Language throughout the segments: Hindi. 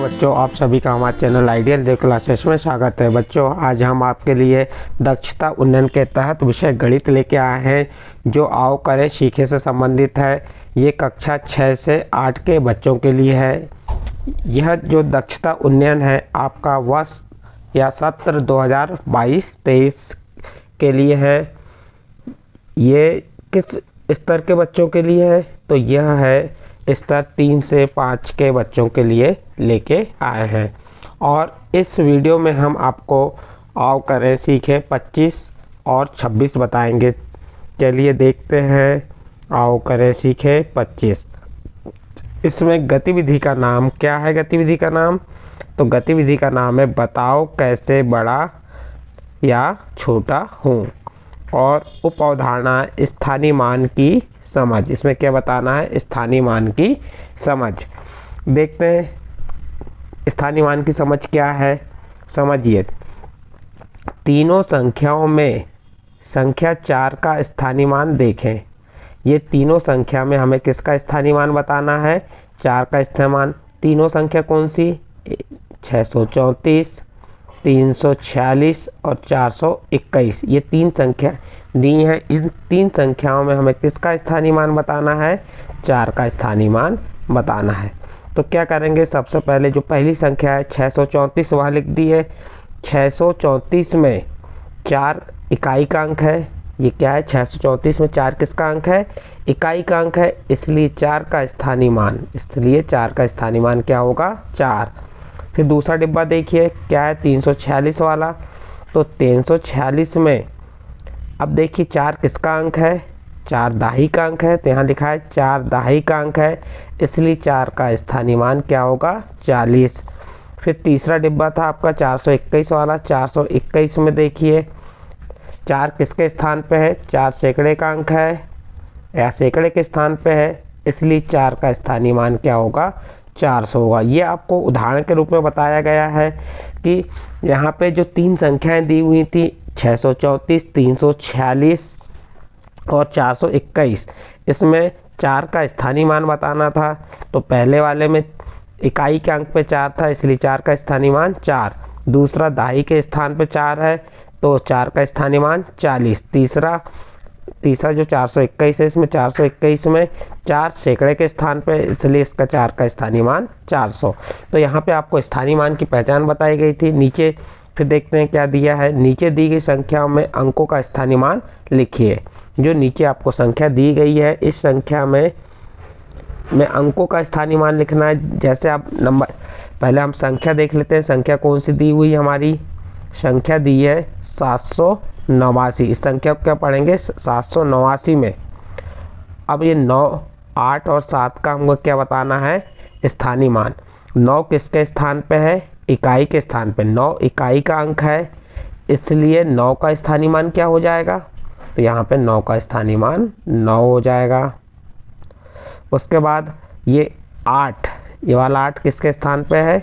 बच्चों, आप सभी का हमारे चैनल आइडियल डे क्लासेस में स्वागत है। बच्चों, आज हम आपके लिए दक्षता उन्नयन के तहत विषय गणित लेके आए हैं जो आओ करें सीखे से संबंधित है। ये कक्षा 6 से 8 के बच्चों के लिए है। यह जो दक्षता उन्नयन है आपका वर्ष या सत्र 2022-23 के लिए है। ये किस स्तर के बच्चों के लिए है? तो यह है स्तर 3 से 5 के बच्चों के लिए लेके आए हैं। और इस वीडियो में हम आपको आओ करें सीखे 25 और 26 बताएंगे। चलिए देखते हैं आओ करें सीखे 25। इसमें गतिविधि का नाम क्या है? गतिविधि का नाम तो गतिविधि का नाम है बताओ कैसे बड़ा या छोटा हूँ। और उप अवधारणा स्थानीय मान की समझ। इसमें क्या बताना है? स्थानीय मान की समझ। देखते हैं स्थानीय मान की समझ क्या है। समझिए, तीनों संख्याओं में संख्या 4 का स्थानीय मान देखें। ये तीनों संख्या में हमें किसका स्थानीय मान बताना है? 4 का स्थानीय मान। तीनों संख्या कौन सी? 634, 346 और 421। ये तीन संख्या दी हैं। इन तीन संख्याओं में हमें किसका स्थानीय मान बताना है? 4 का स्थानीय मान बताना है। तो क्या करेंगे? सबसे पहले जो पहली संख्या है 634 वह लिख दी है। 634 में 4 इकाई का अंक है। ये क्या है? 634 में 4 किसका अंक है? इकाई का अंक है, इसलिए 4 का स्थानीय मान। इसलिए 4 का स्थानीय मान क्या होगा? 4। फिर दूसरा डिब्बा देखिए क्या है? 346 वाला। तो 346 में अब देखिए 4 किसका अंक है? 4 दाही का अंक है। तो यहाँ लिखा है 4 दाही का अंक है, इसलिए 4 का स्थानीय मान क्या होगा? 40। फिर तीसरा डिब्बा था आपका 421 वाला। 421 में देखिए 4 किसके स्थान पे है? 4 सैकड़े का अंक है या सैकड़े के स्थान पे है, इसलिए 4 का स्थानीय मान क्या होगा? 400 होगा। ये आपको उदाहरण के रूप में बताया गया है कि यहाँ पे जो तीन संख्याएं दी हुई थी 634, 346 और 421, इसमें 4 का स्थानीय मान बताना था। तो पहले वाले में इकाई के अंक पे 4 था, इसलिए 4 का स्थानीय मान 4। दूसरा दाही के स्थान पे 4 है, तो 4 का स्थानीय मान 40। तीसरा जो 421 है, इसमें 421 में 4 सैकड़े के स्थान पे, इसलिए इसका 4 का स्थानीय मान 400। तो यहाँ पे आपको स्थानीय मान की पहचान बताई गई थी। नीचे फिर देखते हैं क्या दिया है। नीचे दी गई संख्याओं में अंकों का स्थानीय मान लिखिए। जो नीचे आपको संख्या दी गई है, इस संख्या में अंकों का स्थानीय मान लिखना है। जैसे आप नंबर, पहले हम संख्या देख लेते हैं। संख्या कौन सी दी हुई? हमारी संख्या दी है 789। इस संख्या को क्या पढ़ेंगे? 789 में अब ये 9, 8 और 7 का हमको क्या बताना है? स्थानीय मान। 9 किसके स्थान पे है? इकाई के स्थान पे। 9 इकाई का अंक है, इसलिए 9 का स्थानीय मान क्या हो जाएगा? तो यहाँ पे 9 का स्थानीय मान 9 हो जाएगा। उसके बाद ये 8, ये वाला 8 किसके स्थान पे है?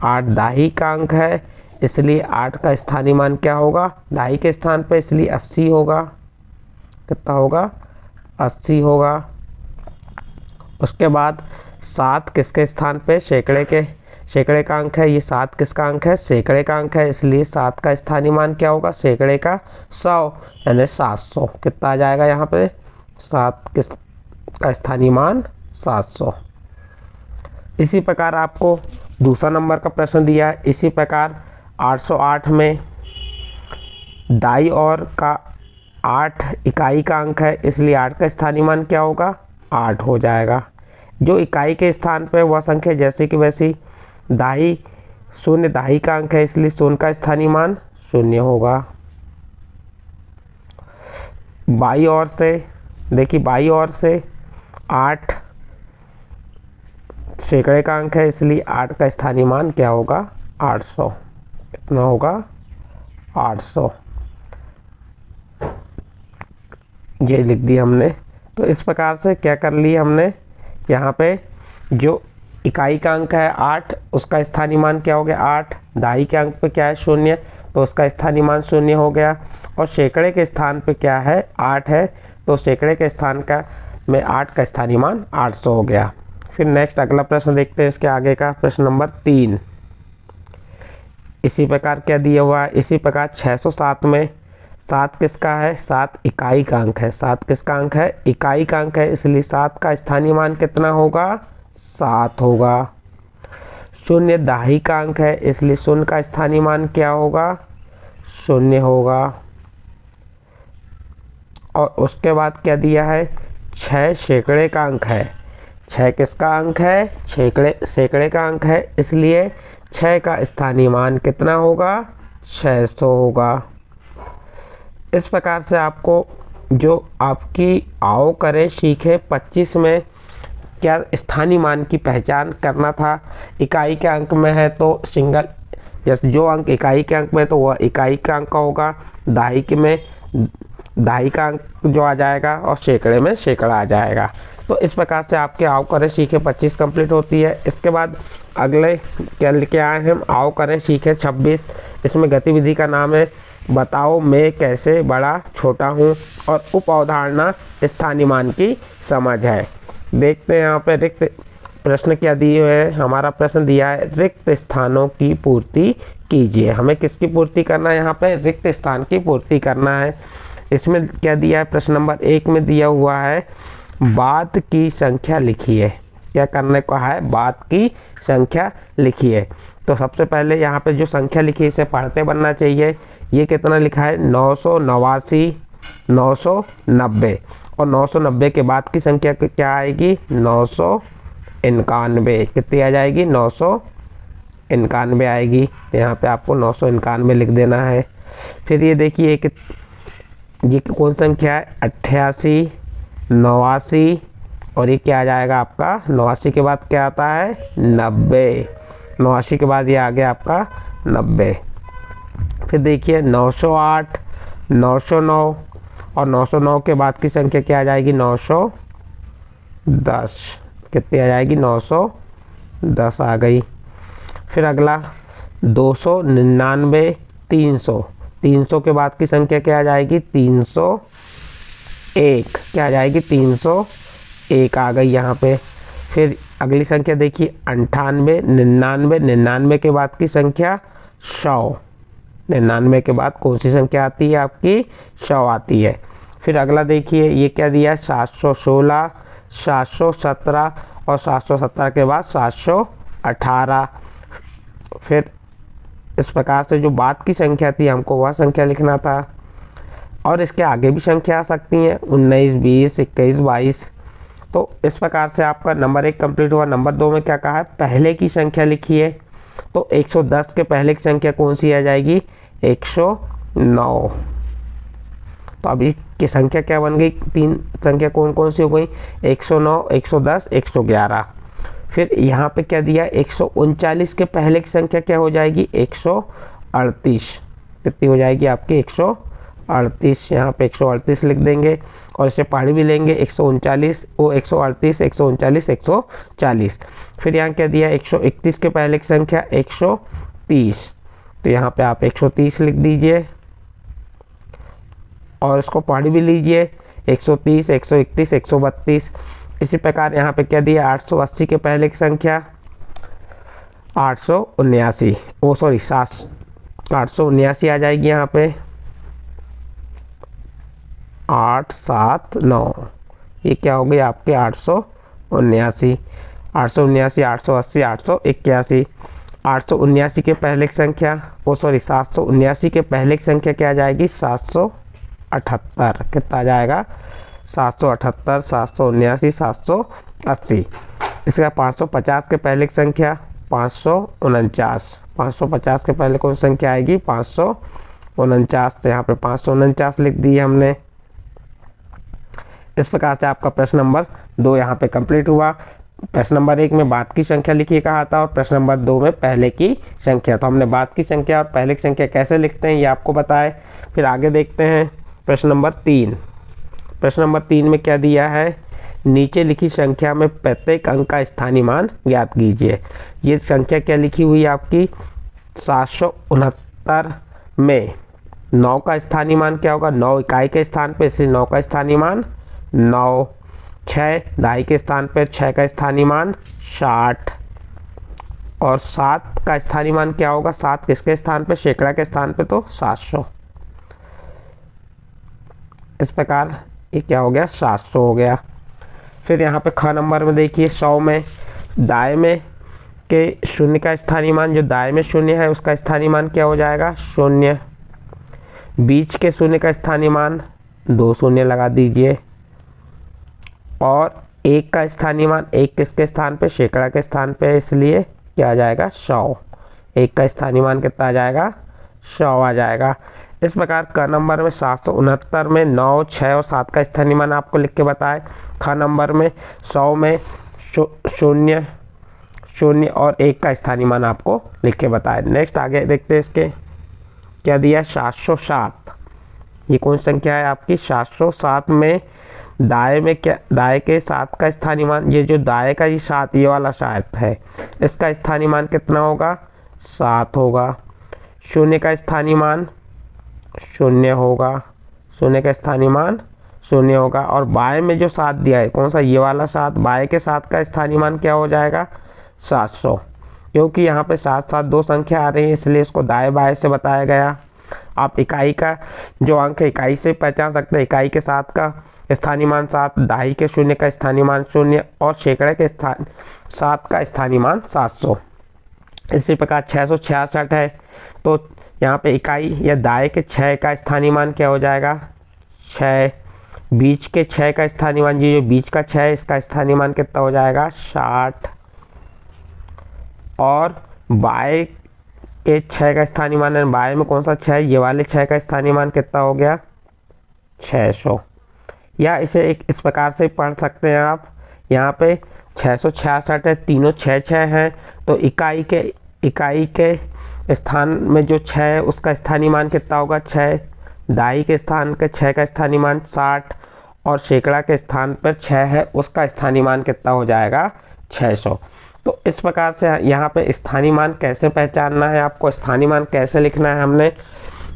8 दाही का अंक है, इसलिए 8 का स्थानीय मान क्या होगा? दाही के स्थान पे, इसलिए 80 होगा। कितना होगा? 80 होगा। उसके बाद 7 किसके स्थान पे? सैकड़े का अंक है। ये 7 किसका अंक है? सैकड़े का अंक है, इसलिए 7 का स्थानीय मान क्या होगा? सैकड़े का 100 यानी 700। कितना आ जाएगा यहाँ पे? 7 का स्थानीय मान 700। इसी प्रकार आपको दूसरा नंबर का प्रश्न दिया है। इसी प्रकार 808 में दाई और का 8 इकाई का अंक है, इसलिए 8 का स्थानीय मान क्या होगा? 8 हो जाएगा। जो इकाई के स्थान पर वह संख्या जैसे कि वैसी। दाई 0 दाई का अंक है, इसलिए 0 का स्थानीय मान 0 होगा। बाई ओर से देखिए, बाई ओर से 8 सैकड़े का अंक है, इसलिए 8 का स्थानीय मान क्या होगा? 800। कितना होगा? 800। ये लिख दिया हमने। तो इस प्रकार से क्या कर लिया हमने? यहाँ पे जो इकाई का अंक है 8, उसका स्थानीय मान क्या हो गया? 8। दाई के अंक पे क्या है? 0, तो उसका स्थानीय मान 0 हो गया। और सैकड़े के स्थान पे क्या है? 8 है, तो सैकड़े के स्थान का में 8 का स्थानीय मान 800 हो गया। फिर नेक्स्ट अगला प्रश्न देखते हैं इसके आगे का, प्रश्न नंबर 3। इसी प्रकार क्या दिया हुआ है, इसी प्रकार 607 में 7 किसका है, 7 इकाई का अंक है। 7 किसका अंक है, इकाई का अंक है, इसलिए 7 का स्थानीय मान कितना होगा, 7 होगा। 0 दहाई का अंक है, इसलिए 0 का स्थानीय मान क्या होगा, 0 होगा। और उसके बाद क्या दिया है, 6 सैकड़े का अंक है। 6 किसका अंक है, सैकड़े का अंक है, इसलिए 6 का स्थानीय मान कितना होगा, 600 होगा। इस प्रकार से आपको जो आपकी आओ करे सीखे 25 में क्या स्थानीय मान की पहचान करना था। इकाई के अंक में है तो सिंगल, जैसे जो अंक इकाई के अंक में तो वह इकाई का अंक का होगा, दहाई के में दहाई का अंक जो आ जाएगा और सैकड़े में सैकड़ा आ जाएगा। तो इस प्रकार से आपके आओ करें सीखे 25 कंप्लीट होती है। इसके बाद अगले क्या लेके आए हैं हम, आओ करें सीखे 26। इसमें गतिविधि का नाम है बताओ मैं कैसे बड़ा छोटा हूँ, और उप अवधारणा स्थानीय मान की समझ है। देखते हैं यहाँ पे रिक्त प्रश्न क्या दिए हुए हैं। हमारा प्रश्न दिया है रिक्त स्थानों की पूर्ति कीजिए। हमें किसकी पूर्ति करना है, यहाँ पे रिक्त स्थान की पूर्ति करना है। इसमें क्या दिया है, प्रश्न नंबर 1 में दिया हुआ है बात की संख्या लिखिए। क्या करने को है, बात की संख्या लिखिए। तो सबसे पहले यहाँ पे जो संख्या लिखी है इसे पढ़ते बनना चाहिए। ये कितना लिखा है, 989, 990, और 990 के बाद की संख्या क्या आएगी, 991। कितनी आ जाएगी, 991 आएगी। तो यहाँ पे आपको 991 लिख देना है। फिर ये देखिए ये कौन संख्या है, 88, 89, और ये क्या आ जाएगा आपका, 89 के बाद क्या आता है, 90। 89 के बाद ये आ गया आपका 90। फिर देखिए 908, 909, और 909 के बाद की संख्या क्या आ जाएगी, 910। कितनी आ जाएगी, 910 आ गई। फिर अगला 299, 300। 300 के बाद की संख्या क्या आ जाएगी, 301। क्या आ जाएगी, 301 आ गई यहाँ पे। फिर अगली संख्या देखिए 98, 99, 99 के बाद की संख्या 100। 99 के बाद कौन सी संख्या आती है आपकी, 100 आती है। फिर अगला देखिए ये क्या दिया है, 716, 717, और 717 के बाद 718। फिर इस प्रकार से जो बाद की संख्या थी हमको वह संख्या लिखना था, और इसके आगे भी संख्या आ सकती हैं, 19, 20, 21, 22। तो इस प्रकार से आपका नंबर 1 कंप्लीट हुआ। नंबर 2 में क्या कहा है, पहले की संख्या लिखिए। तो 110 के पहले की संख्या कौन सी आ जाएगी, 109। तो अभी की संख्या क्या बन गई, 3 संख्या कौन कौन सी हो गई, 109, 110, 111। फिर यहाँ पे क्या दिया, 139 के पहले की संख्या क्या हो जाएगी, 138। कितनी हो जाएगी आपकी, 138। यहाँ पे 138 लिख देंगे, और इसे पढ़ भी लेंगे, 139, वो 138, 139, 140। फिर यहाँ क्या दिया, 131 के पहले की संख्या 130। तो यहाँ पे आप 130 लिख दीजिए, और इसको पढ़ भी लीजिए, 130, 131, 132। इसी प्रकार यहाँ पे क्या दिया, 880 के पहले की संख्या 879, 879 आ जाएगी यहाँ पे, 879। ये क्या हो गई आपके 879, 879, 880, 881। 879 के पहले की संख्या 779 के पहले की संख्या क्या आ जाएगी, 778। कितना आ जाएगा, 778, 779, 780। इसका 550 के पहले की संख्या 549। 550 के पहले कौन सी संख्या आएगी, 549। तो यहाँ पे 549 लिख दी हमने। इस प्रकार से आपका प्रश्न नंबर 2 यहाँ पे कंप्लीट हुआ। प्रश्न नंबर 1 में बाद की संख्या लिखिए कहा था, और प्रश्न नंबर 2 में पहले की संख्या। तो हमने बाद की संख्या और पहले की संख्या कैसे लिखते हैं ये आपको बताए। फिर आगे देखते हैं प्रश्न नंबर 3। प्रश्न नंबर 3 में क्या दिया है, नीचे लिखी संख्या में प्रत्येक अंक का स्थानीय मान ज्ञात कीजिए। ये संख्या क्या लिखी हुई है आपकी, 769 में 9 का स्थानीय मान क्या होगा, 9 इकाई के स्थान पे, इसलिए 9 का स्थानीय मान 9। 6 दाई के स्थान पर 6 का स्थानीय मान 60 और 7 का स्थानीय मान क्या होगा, 7 किसके स्थान पे, सैकड़ा के स्थान पे, तो 700। इस प्रकार ये क्या हो गया, 700 हो गया। फिर यहाँ पे ख नंबर में देखिए 100 में दाएं में के शून्य का स्थानीय मान, जो दाएं में शून्य है उसका स्थानीय मान क्या हो जाएगा, 0। बीच के शून्य का स्थानीय मान 2 शून्य लगा दीजिए और 1 का स्थानीय मान, 1 किसके स्थान पे, सैकड़ा के स्थान पे, इसलिए क्या आ जाएगा, 100। 1 का स्थानीय मान कितना आ जाएगा, 100 आ जाएगा। इस प्रकार क नंबर में 769 में 9, 6 और 7 का स्थानीय मान आपको लिख के बताए। ख नंबर में 100 में 0, 0 और 1 का स्थानीय मान आपको लिख के बताए। नेक्स्ट आगे देखते हैं इसके क्या दिया, 707। ये कौन संख्या है आपकी, 707 में दाएं में क्या, दाएं के 7 का स्थानीय मान, ये जो दाएं का ये 7, ये वाला 7 है, इसका स्थानीय मान कितना होगा, 7 होगा। 0 का स्थानीय मान 0 होगा, 0 का स्थानीय मान 0 होगा। और बाएं में जो 7 दिया है, कौन सा, ये वाला 7, बाएं के 7 का स्थानीय मान क्या हो जाएगा, 700। क्योंकि यहाँ पे 7 7 दो संख्या आ रही है, इसलिए इसको दाएं बाएं से बताया गया। आप इकाई का जो अंक है इकाई से पहचान सकते हैं। इकाई के 7 का स्थानीय मान 7, दाई के 0 का स्थानीय मान 0 और सैकड़े के 7 का स्थानीय मान 700। इसी प्रकार 666 है, तो यहाँ पे इकाई या दाएं के 6 का स्थानीय मान क्या हो जाएगा, 6। बीच के 6 का स्थानीय मान, ये जो बीच का 6 है इसका स्थानीय मान कितना हो जाएगा, 60। और बाएं के 6 का स्थानीय मान है, बाएं में कौन सा 6 है, ये वाले 6 का स्थानीय मान कितना हो गया, 600। या इसे एक इस प्रकार से पढ़ सकते हैं आप, यहाँ पे 666 है, तीनों 6 6 हैं, तो इकाई के स्थान में जो 6 है उसका स्थानीय मान कितना होगा, 6। दाई के स्थान के 6 का स्थानीय मान 60 और सैकड़ा के स्थान पर 6 है, उसका स्थानीय मान कितना हो जाएगा, 600। तो इस प्रकार से यहाँ पे स्थानीय मान कैसे पहचानना है, आपको स्थानीय मान कैसे लिखना है, हमने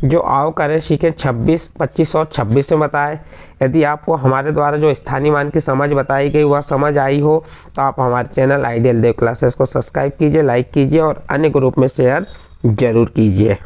जो आओ करें सीखें 26, 25 और 26 में बताए। यदि आपको हमारे द्वारा जो स्थानीय मान की समझ बताई गई वह समझ आई हो तो आप हमारे चैनल आइडियल देव क्लासेस को सब्सक्राइब कीजिए, लाइक कीजिए और अन्य ग्रुप में शेयर जरूर कीजिए।